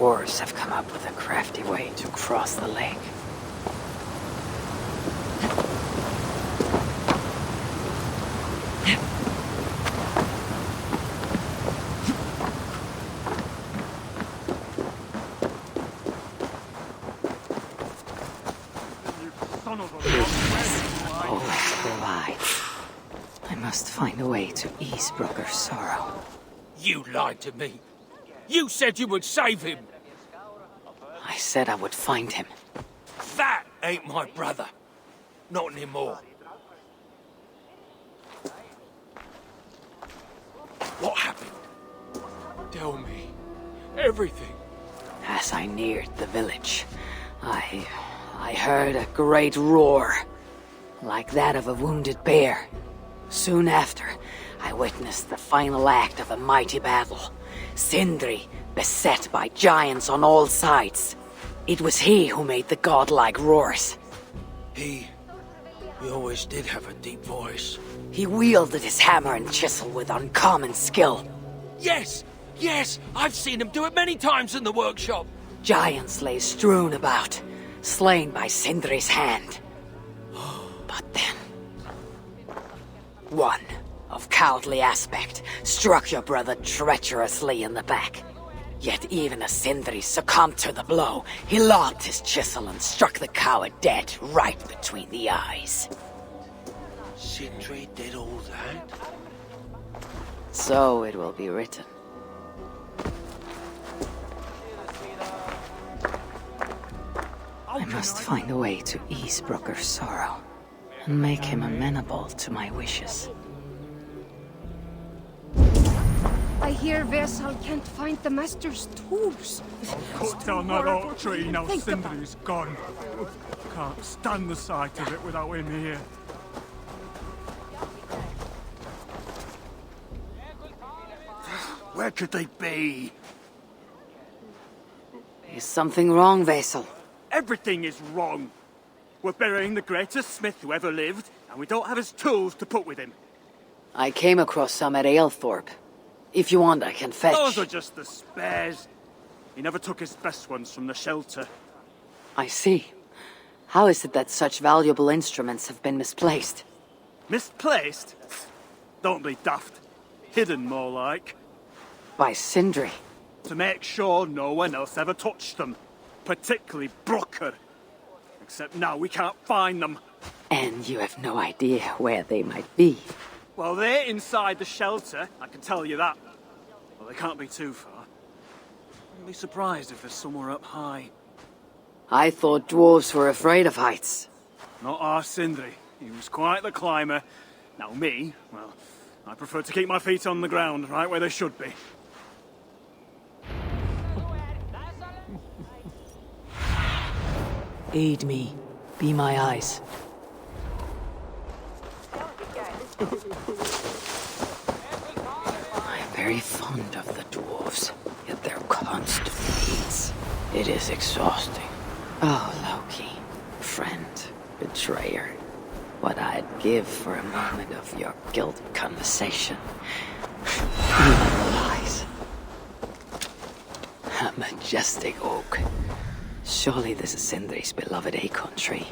dwarves have come up with a crafty way to cross the lake. Always provides. I must find a way to ease Brokkr's sorrow. You lied to me. You said you would save him. I said I would find him. That ain't my brother. Not anymore. What happened? Tell me. Everything. As I neared the village, I heard a great roar, like that of a wounded bear. Soon after, I witnessed the final act of a mighty battle. Sindri, beset by giants on all sides. It was he who made the godlike roars. He always did have a deep voice. He wielded his hammer and chisel with uncommon skill. Yes! Yes! I've seen him do it many times in the workshop. Giants lay strewn about, slain by Sindri's hand. But then, one of cowardly aspect struck your brother treacherously in the back. Yet even as Sindri succumbed to the blow, he lobbed his chisel and struck the coward dead right between the eyes. Sindri did all that? So it will be written. I must find a way to ease Brokkr's sorrow and make him amenable to my wishes. I hear Vesal can't find the Master's tools. I'll cut down that oak tree now Sindri's gone. Can't stand the sight of it without him here. Where could they be? Is something wrong, Vesal? Everything is wrong. We're burying the greatest smith who ever lived, and we don't have his tools to put with him. I came across some at Aylthorpe. If you want, I can fetch. Those are just the spares. He never took his best ones from the shelter. I see. How is it that such valuable instruments have been misplaced? Misplaced? Don't be daft. Hidden, more like. By Sindri. To make sure no one else ever touched them. Particularly Brokkr. Except now we can't find them. And you have no idea where they might be. Well, they're inside the shelter, I can tell you that. Well, they can't be too far. I'd be surprised if they're somewhere up high. I thought dwarves were afraid of heights. Not our Sindri. He was quite the climber. Now me, well, I prefer to keep my feet on the ground, right where they should be. Aid me. Be my eyes. I'm very fond of the dwarves, yet their constant needs. It is exhausting. Oh, Loki. Friend, betrayer. What I'd give for a moment of your guilt conversation. Even the lies. A majestic oak. Surely this is Sindri's beloved acorn tree.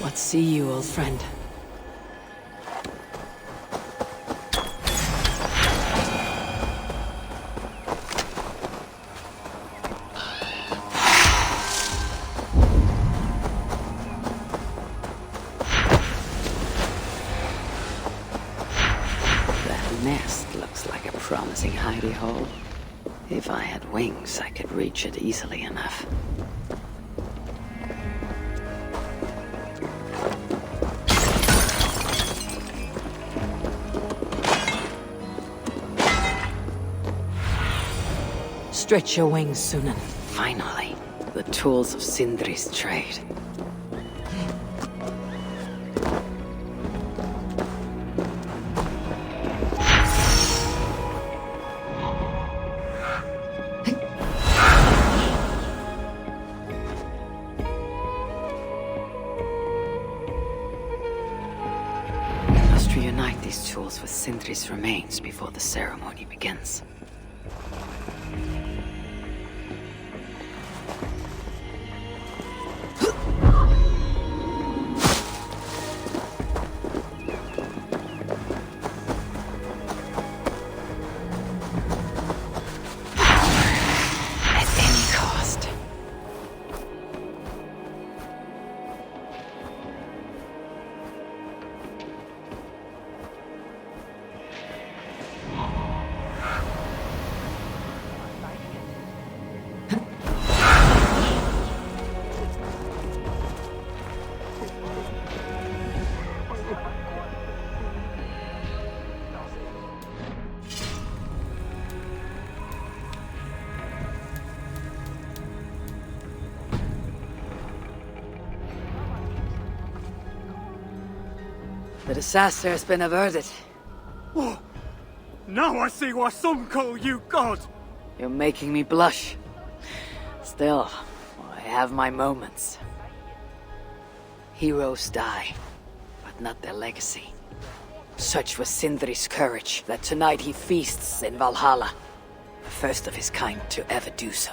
What see you, old friend? That nest looks like a promising hidey hole. If I had wings, I could reach it easily enough. Stretch your wings, Sunan. Finally, the tools of Sindri's trade. find these tools with Sindri's remains before the ceremony begins. The disaster has been averted. Oh, now I see why some call you God! You're making me blush. Still, I have my moments. Heroes die, but not their legacy. Such was Sindri's courage that tonight he feasts in Valhalla. The first of his kind to ever do so.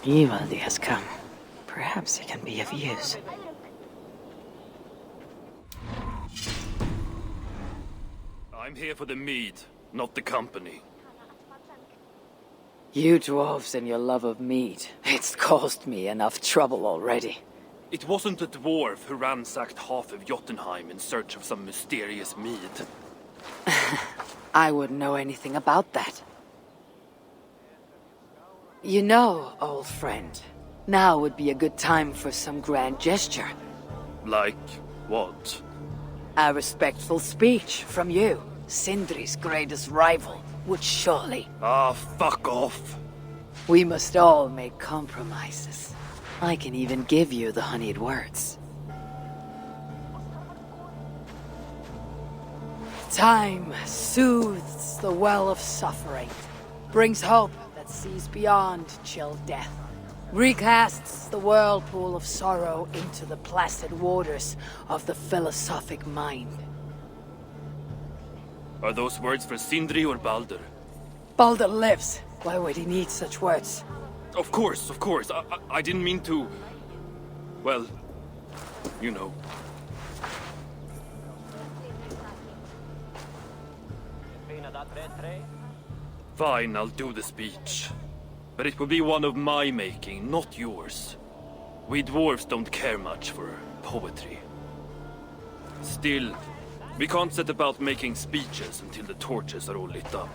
Ivaldi has come. Perhaps he can be of use. I'm here for the mead, not the company. You dwarves and your love of mead. It's caused me enough trouble already. It wasn't a dwarf who ransacked half of Jotunheim in search of some mysterious mead. I wouldn't know anything about that. You know, old friend, now would be a good time for some grand gesture. Like what? A respectful speech from you, Sindri's greatest rival, would surely. Ah, fuck off. We must all make compromises. I can even give you the honeyed words. Time soothes the well of suffering, brings hope that sees beyond chill death, recasts the whirlpool of sorrow into the placid waters of the philosophic mind. Are those words for Sindri or Baldur? Baldur lives. Why would he need such words? Of course, of course. I didn't mean to... Well, you know. Fine, I'll do the speech. But it will be one of my making, not yours. We dwarves don't care much for poetry. Still, we can't set about making speeches until the torches are all lit up.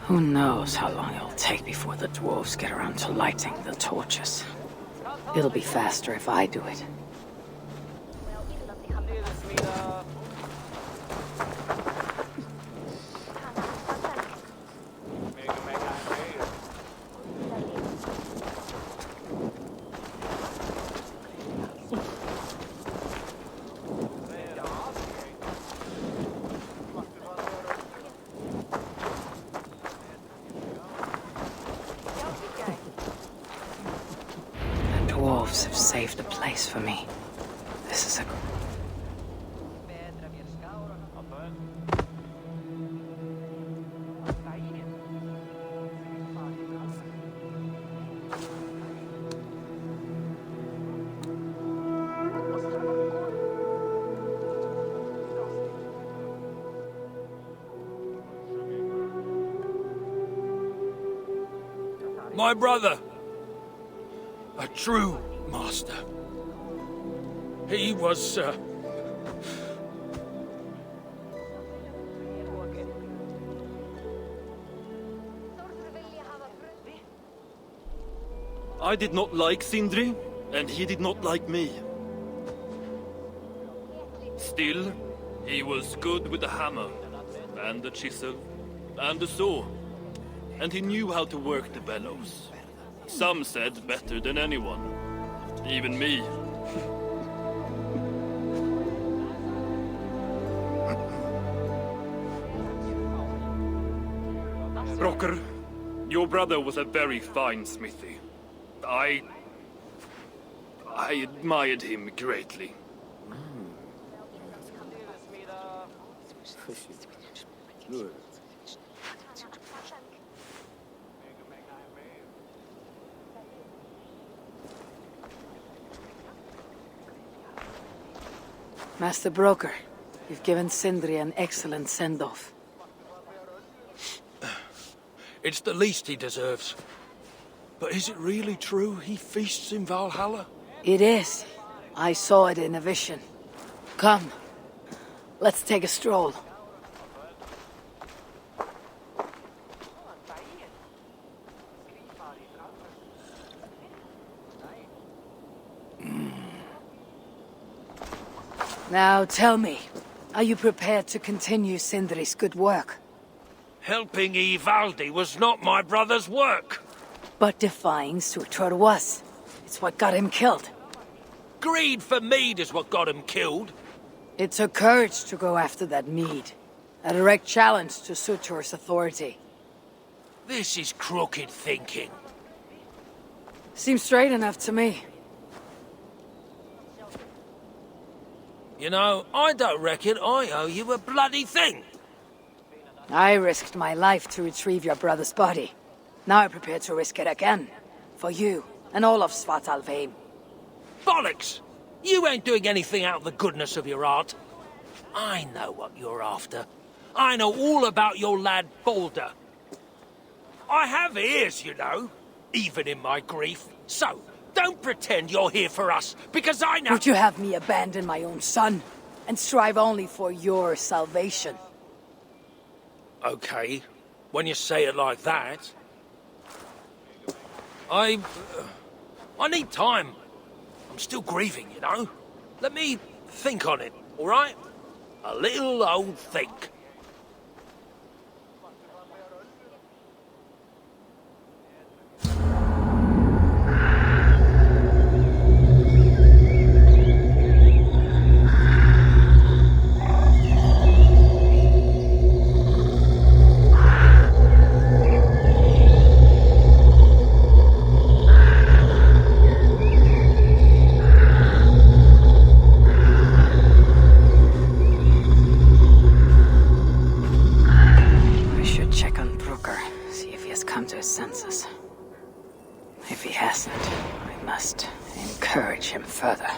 Who knows how long it'll take before the dwarves get around to lighting the torches. It'll be faster if I do it. Dwarves have saved a place for me. This is a... My brother! A true master. He was, I did not like Sindri, and he did not like me. Still, he was good with the hammer, and the chisel, and the saw. And he knew how to work the bellows. Some said better than anyone. Even me. Brokkr, your brother was a very fine smithy. I admired him greatly. Master Brokkr, you've given Sindri an excellent send-off. It's the least he deserves. But is it really true he feasts in Valhalla? It is. I saw it in a vision. Come, let's take a stroll. Now tell me, are you prepared to continue Sindri's good work? Helping Ivaldi was not my brother's work. But defying Surtur was. It's what got him killed. Greed for mead is what got him killed. It took courage to go after that mead. A direct challenge to Surtur's authority. This is crooked thinking. Seems straight enough to me. You know, I don't reckon I owe you a bloody thing. I risked my life to retrieve your brother's body. Now I'm prepared to risk it again. For you, and all of Svartalfheim. Bollocks! You ain't doing anything out of the goodness of your heart. I know what you're after. I know all about your lad Balder. I have ears, you know, even in my grief. So, don't pretend you're here for us, because I know— Would you have me abandon my own son, and strive only for your salvation? Okay, when you say it like that. I need time. I'm still grieving, you know? Let me think on it, all right? A little old think. If he hasn't, I must encourage him further.